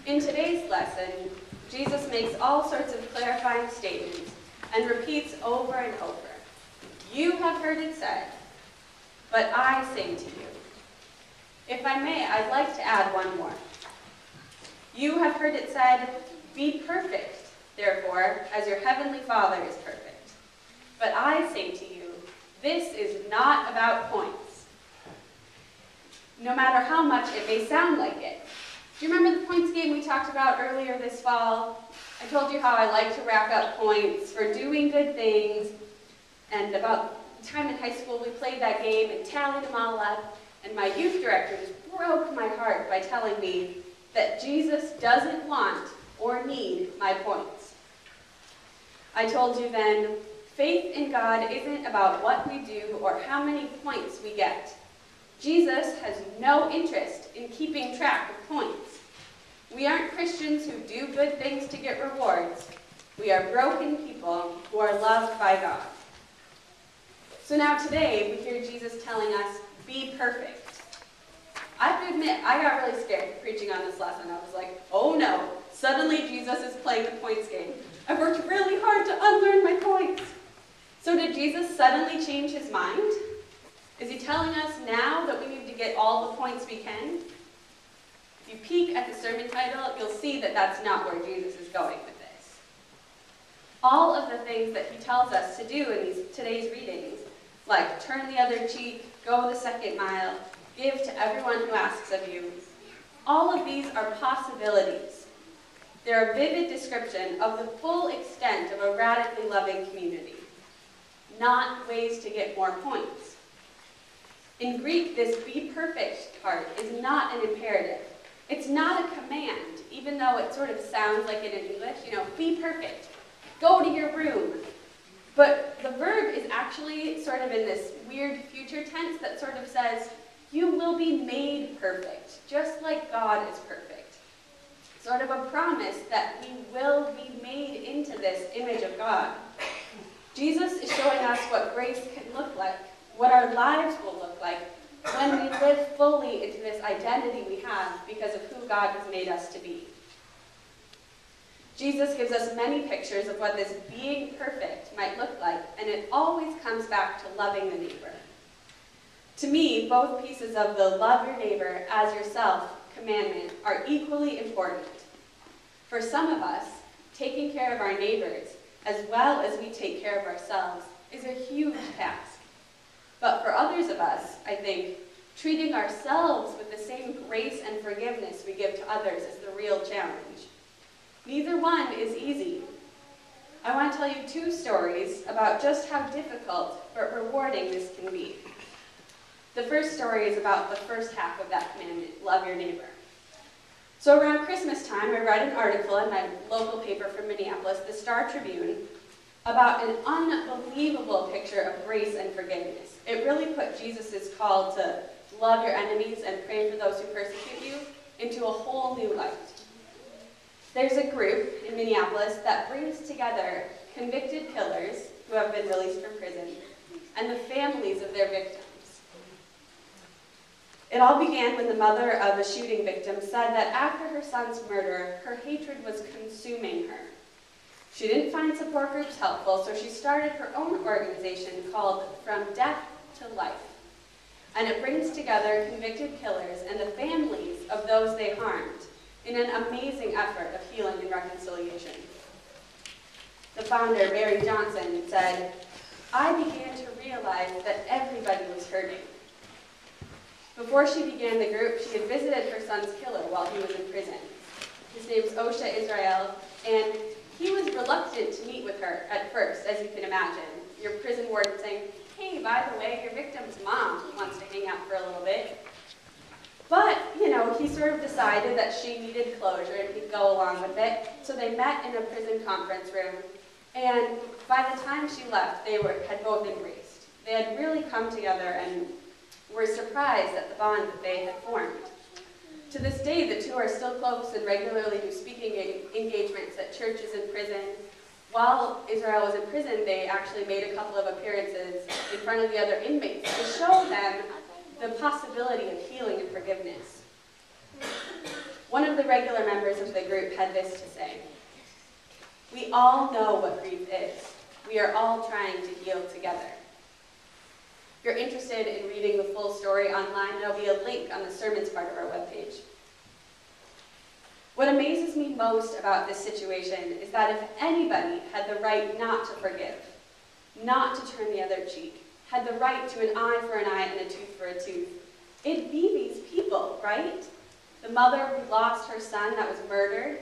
In today's lesson, Jesus makes all sorts of clarifying statements and repeats over and over, "You have heard it said, but I say to you." If I may, I'd like to add one more. You have heard it said, "Be perfect, therefore, as your heavenly Father is perfect." But I say to you, this is not about points, no matter how much it may sound like it. Do you remember the points game we talked about earlier this fall? I told you how I like to rack up points for doing good things, and about the time in high school we played that game and tallied them all up, and my youth director just broke my heart by telling me that Jesus doesn't want or need my points. I told you then, faith in God isn't about what we do or how many points we get. Jesus has no interest in keeping track of points. We aren't Christians who do good things to get rewards. We are broken people who are loved by God. So now today we hear Jesus telling us, be perfect. I have to admit, I got really scared preaching on this lesson. I was like, oh no, suddenly Jesus is playing the points game. I've worked really hard to unlearn my points. So did Jesus suddenly change his mind? Is he telling us now that we need to get all the points we can? If you peek at the sermon title, you'll see that that's not where Jesus is going with this. All of the things that he tells us to do in today's readings, like turn the other cheek, go the second mile, give to everyone who asks of you, all of these are possibilities. They're a vivid description of the full extent of a radically loving community, not ways to get more points. In Greek, this be perfect part is not an imperative. It's not a command, even though it sort of sounds like it in English, be perfect, go to your room. But the verb is actually sort of in this weird future tense that sort of says, you will be made perfect, just like God is perfect. Sort of a promise that we will be made into this image of God. Jesus is showing us what grace can look like, what our lives will look like when we live fully into this identity we have because of who God has made us to be. Jesus gives us many pictures of what this being perfect might look like, and it always comes back to loving the neighbor. To me, both pieces of the love your neighbor as yourself commandment are equally important. For some of us, taking care of our neighbors as well as we take care of ourselves is a huge task. But for others of us, I think, treating ourselves with the same grace and forgiveness we give to others is the real challenge. Neither one is easy. I want to tell you two stories about just how difficult but rewarding this can be. The first story is about the first half of that commandment, love your neighbor. So around Christmas time, I read an article in my local paper from Minneapolis, the Star Tribune, about an unbelievable picture of grace and forgiveness. It really put Jesus' call to love your enemies and pray for those who persecute you into a whole new light. There's a group in Minneapolis that brings together convicted killers who have been released from prison and the families of their victims. It all began when the mother of a shooting victim said that after her son's murder, her hatred was consuming her. She didn't find support groups helpful, so she started her own organization called From Death to Life. And it brings together convicted killers and the families of those they harmed in an amazing effort of healing and reconciliation. The founder, Mary Johnson, said, "I began to realize that everybody was hurting. Before she began the group, she had visited her son's killer while he was in prison. His name's Osha Israel, and he was reluctant to meet with her at first, as you can imagine. Your prison warden saying, hey, by the way, your victim's mom wants to hang out for a little bit. But, he sort of decided that she needed closure and he'd go along with it. So they met in a prison conference room, and by the time she left, they had both embraced. They had really come together and were surprised at the bond that they had formed. To this day, the two are still close and regularly do speaking engagements at churches in prison. While Israel was in prison, they actually made a couple of appearances in front of the other inmates to show them the possibility of healing and forgiveness. One of the regular members of the group had this to say: "We all know what grief is. We are all trying to heal together." If you're interested in reading the full story online, there'll be a link on the sermons part of our webpage. What amazes me most about this situation is that if anybody had the right not to forgive, not to turn the other cheek, had the right to an eye for an eye and a tooth for a tooth, it'd be these people, right? The mother who lost her son that was murdered.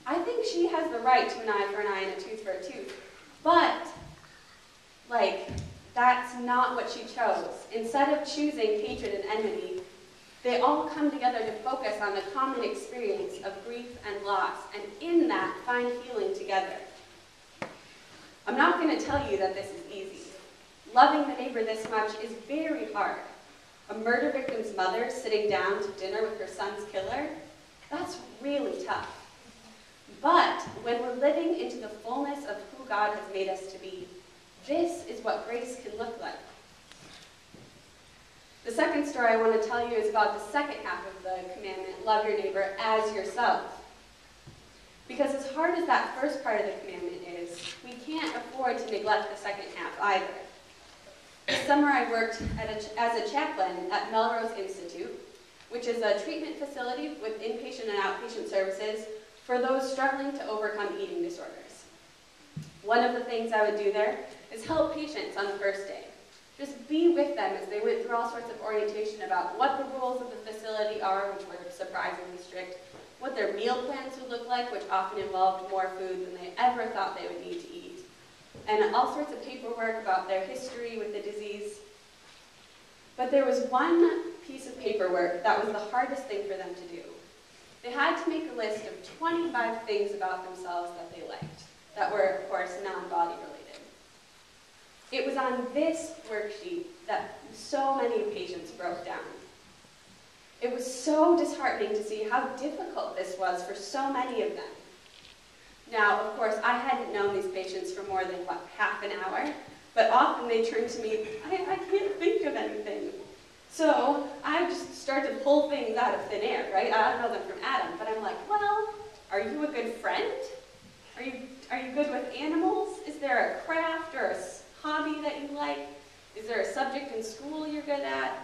I think she has the right to an eye for an eye and a tooth for a tooth. But, that's not what she chose. Instead of choosing hatred and enmity, they all come together to focus on the common experience of grief and loss, and in that, find healing together. I'm not going to tell you that this is easy. Loving the neighbor this much is very hard. A murder victim's mother sitting down to dinner with her son's killer, that's really tough. But when we're living into the fullness of who God has made us to be, this is what grace can look like. The second story I want to tell you is about the second half of the commandment, love your neighbor as yourself. Because as hard as that first part of the commandment is, we can't afford to neglect the second half either. This summer I worked as a chaplain at Melrose Institute, which is a treatment facility with inpatient and outpatient services for those struggling to overcome eating disorders. One of the things I would do there is help patients on the first day. Just be with them as they went through all sorts of orientation about what the rules of the facility are, which were surprisingly strict, what their meal plans would look like, which often involved more food than they ever thought they would need to eat, and all sorts of paperwork about their history with the disease. But there was one piece of paperwork that was the hardest thing for them to do. They had to make a list of 25 things about themselves that they liked, that were, of course, non-body related. It was on this worksheet that so many patients broke down. It was so disheartening to see how difficult this was for so many of them. Now, of course, I hadn't known these patients for more than, half an hour, but often they turned to me, I can't think of anything. So I just started to pull things out of thin air, right? I don't know them from Adam, but I'm like, well, are you a good friend? Are you good with animals? Is there a craft or a hobby that you like? Is there a subject in school you're good at?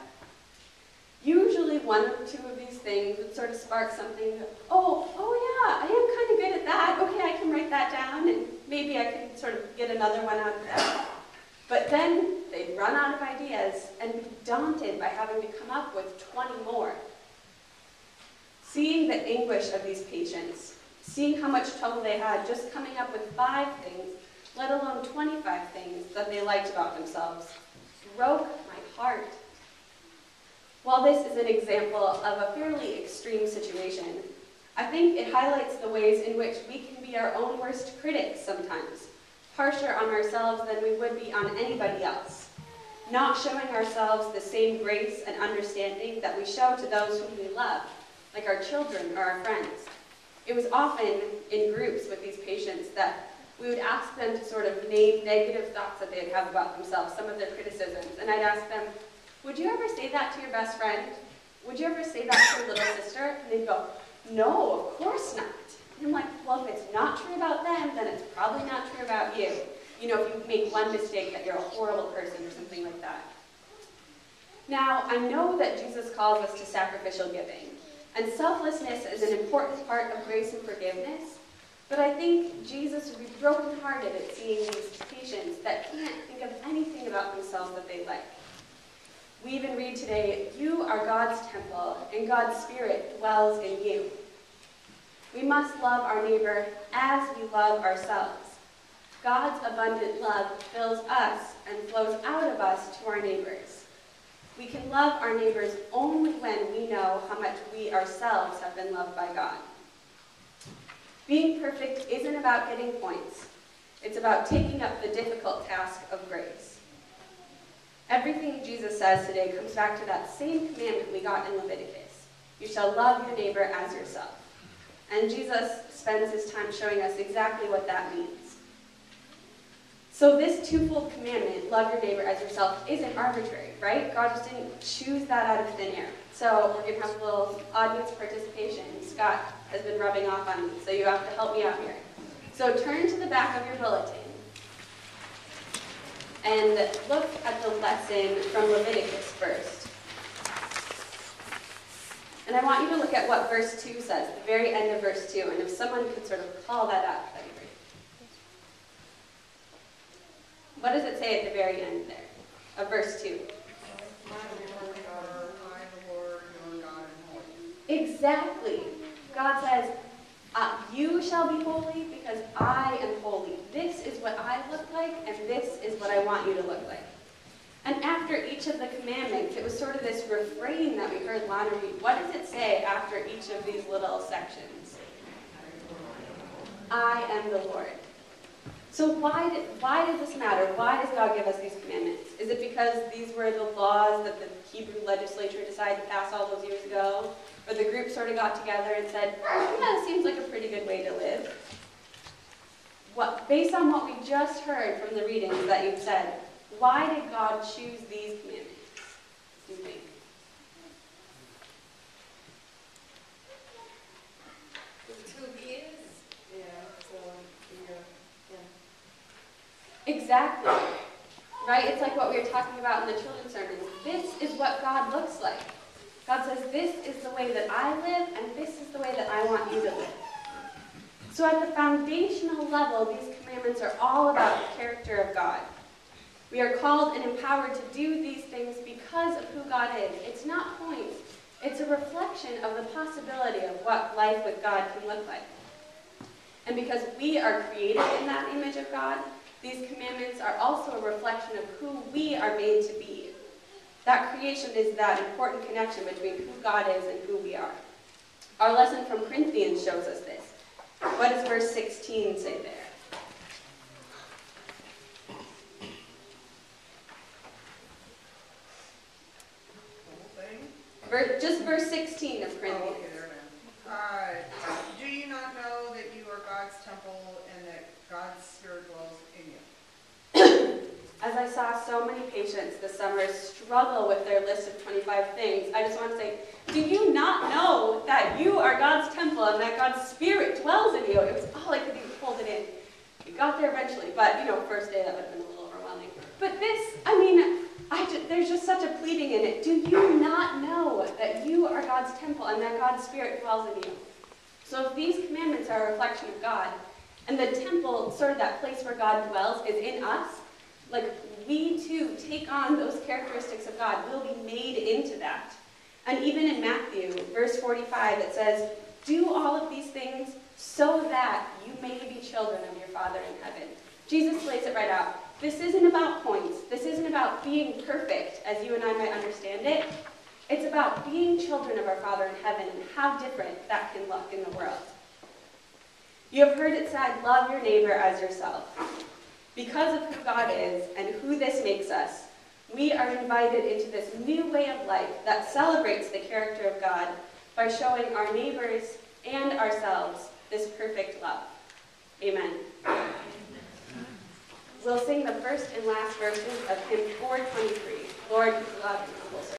Usually one or two of these things would sort of spark something. Oh yeah, I am kind of good at that. Okay, I can write that down, and maybe I can sort of get another one out of that. But then they'd run out of ideas and be daunted by having to come up with 20 more. Seeing the anguish of these patients, seeing how much trouble they had just coming up with 5 things, let alone 25 things that they liked about themselves, broke my heart. While this is an example of a fairly extreme situation, I think it highlights the ways in which we can be our own worst critics sometimes, harsher on ourselves than we would be on anybody else, not showing ourselves the same grace and understanding that we show to those whom we love, like our children or our friends. It was often in groups with these patients that we would ask them to sort of name negative thoughts that they'd have about themselves, some of their criticisms, and I'd ask them, would you ever say that to your best friend? Would you ever say that to your little sister? And they'd go, no, of course not. And I'm like, well, if it's not true about them, then it's probably not true about you. You know, if you make one mistake that you're a horrible person or something like that. Now, I know that Jesus calls us to sacrificial giving, and selflessness is an important part of grace and forgiveness, but I think Jesus would be brokenhearted at seeing these patients that can't think of anything about themselves that they like. We even read today, you are God's temple, and God's Spirit dwells in you. We must love our neighbor as we love ourselves. God's abundant love fills us and flows out of us to our neighbors. We can love our neighbors only when we know how much we ourselves have been loved by God. Being perfect isn't about getting points. It's about taking up the difficult task of grace. Everything Jesus says today comes back to that same commandment we got in Leviticus. You shall love your neighbor as yourself. And Jesus spends his time showing us exactly what that means. So this twofold commandment, love your neighbor as yourself, isn't arbitrary, right? God just didn't choose that out of thin air. So we're going to have a little audience participation. Scott has been rubbing off on me, so you have to help me out here. So turn to the back of your bulletin and look at the lesson from Leviticus first. And I want you to look at what verse 2 says, the very end of verse 2, and if someone could sort of call that up, that'd be great. What does it say at the very end there of verse 2? Exactly. God says, you shall be holy because I am holy. This is what I look like, and this is what I want you to look like. And after each of the commandments, it was sort of this refrain that we heard Lana read. What does it say after each of these little sections? I am the Lord. So why does this matter? Why does God give us these commandments? Is it because these were the laws that the Hebrew legislature decided to pass all those years ago? Or the group sort of got together and said, yeah, that seems like a pretty good way to live? Based on what we just heard from the readings that you've said, why did God choose these commandments, do you think? Exactly. Right? It's like what we were talking about in the children's sermons. This is what God looks like. God says, this is the way that I live, and this is the way that I want you to live. So at the foundational level, these commandments are all about the character of God. We are called and empowered to do these things because of who God is. It's not points. It's a reflection of the possibility of what life with God can look like. And because we are created in that image of God, these commandments are also a reflection of who we are made to be. That creation is that important connection between who God is and who we are. Our lesson from Corinthians shows us this. What does verse 16 say there? Just verse 16 of Corinthians. Oh, okay, there it is. Do you not know that you are God's temple and that God's Spirit dwells in you? As I saw so many patients this summer struggle with their list of 25 things, I just want to say, do you not know that you are God's temple and that God's Spirit dwells in you? It was all I could do to hold it in. We got there eventually, but, first day that would have been a little overwhelming. But this, there's just such a pleading in it. Do you not know that you are God's temple and that God's Spirit dwells in you? So if these commandments are a reflection of God, and the temple, sort of that place where God dwells, is in us, like we too take on those characteristics of God. We'll be made into that. And even in Matthew, verse 45, it says, do all of these things so that you may be children of your Father in heaven. Jesus lays it right out. This isn't about points. This isn't about being perfect, as you and I might understand it. It's about being children of our Father in heaven and how different that can look in the world. You have heard it said, love your neighbor as yourself. Because of who God is and who this makes us, we are invited into this new way of life that celebrates the character of God by showing our neighbors and ourselves this perfect love. Amen. We'll sing the first and last verses of hymn 423, Lord, whose love and humble service.